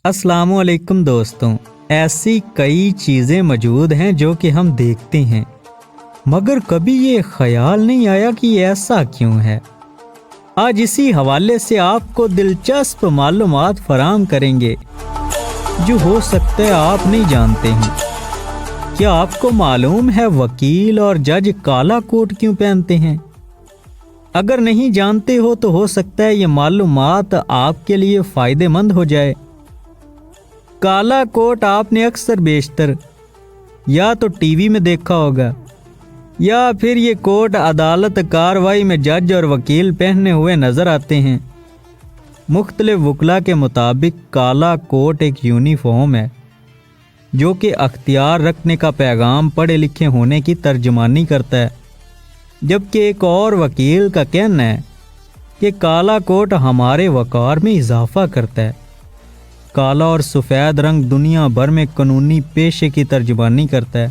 السلام علیکم دوستوں، ایسی کئی چیزیں موجود ہیں جو کہ ہم دیکھتے ہیں مگر کبھی یہ خیال نہیں آیا کہ ایسا کیوں ہے۔ آج اسی حوالے سے آپ کو دلچسپ معلومات فراہم کریں گے جو ہو سکتا ہے آپ نہیں جانتے ہیں۔ کیا آپ کو معلوم ہے وکیل اور جج کالا کوٹ کیوں پہنتے ہیں؟ اگر نہیں جانتے ہو تو ہو سکتا ہے یہ معلومات آپ کے لیے فائدہ مند ہو جائے۔ کالا کوٹ آپ نے اکثر بیشتر یا تو ٹی وی میں دیکھا ہوگا یا پھر یہ کوٹ عدالت کاروائی میں جج اور وکیل پہنے ہوئے نظر آتے ہیں۔ مختلف وکلاء کے مطابق کالا کوٹ ایک یونیفارم ہے جو کہ اختیار رکھنے کا پیغام پڑھے لکھے ہونے کی ترجمانی کرتا ہے، جبکہ ایک اور وکیل کا کہنا ہے کہ کالا کوٹ ہمارے وقار میں اضافہ کرتا ہے۔ کالا اور سفید رنگ دنیا بھر میں قانونی پیشے کی ترجمانی کرتا ہے۔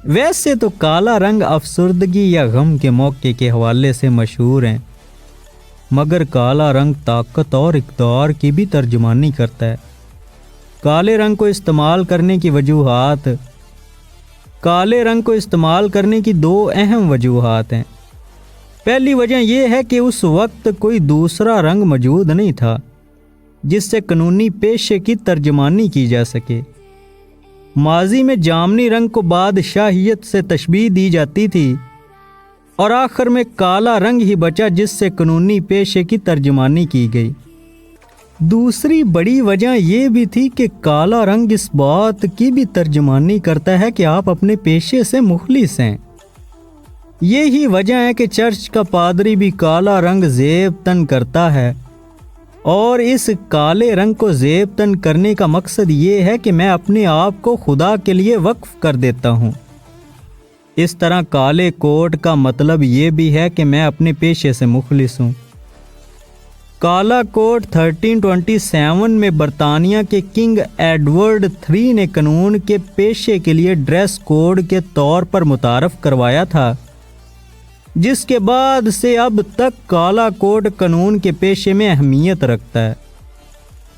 ویسے تو کالا رنگ افسردگی یا غم کے موقع کے حوالے سے مشہور ہیں، مگر کالا رنگ طاقت اور اقتدار کی بھی ترجمانی کرتا ہے۔ کالے رنگ کو استعمال کرنے کی وجوہات کالے رنگ کو استعمال کرنے کی دو اہم وجوہات ہیں۔ پہلی وجہ یہ ہے کہ اس وقت کوئی دوسرا رنگ موجود نہیں تھا جس سے قانونی پیشے کی ترجمانی کی جا سکے۔ ماضی میں جامنی رنگ کو بادشاہیت سے تشبیہ دی جاتی تھی اور آخر میں کالا رنگ ہی بچا جس سے قانونی پیشے کی ترجمانی کی گئی۔ دوسری بڑی وجہ یہ بھی تھی کہ کالا رنگ اس بات کی بھی ترجمانی کرتا ہے کہ آپ اپنے پیشے سے مخلص ہیں۔ یہی وجہ ہے کہ چرچ کا پادری بھی کالا رنگ زیب تن کرتا ہے، اور اس کالے رنگ کو زیب تن کرنے کا مقصد یہ ہے کہ میں اپنے آپ کو خدا کے لیے وقف کر دیتا ہوں۔ اس طرح کالے کوٹ کا مطلب یہ بھی ہے کہ میں اپنے پیشے سے مخلص ہوں۔ کالا کوٹ 1327 میں برطانیہ کے کنگ ایڈورڈ III نے قانون کے پیشے کے لیے ڈریس کوڈ کے طور پر متعارف کروایا تھا، جس کے بعد سے اب تک کالا کوٹ قانون کے پیشے میں اہمیت رکھتا ہے۔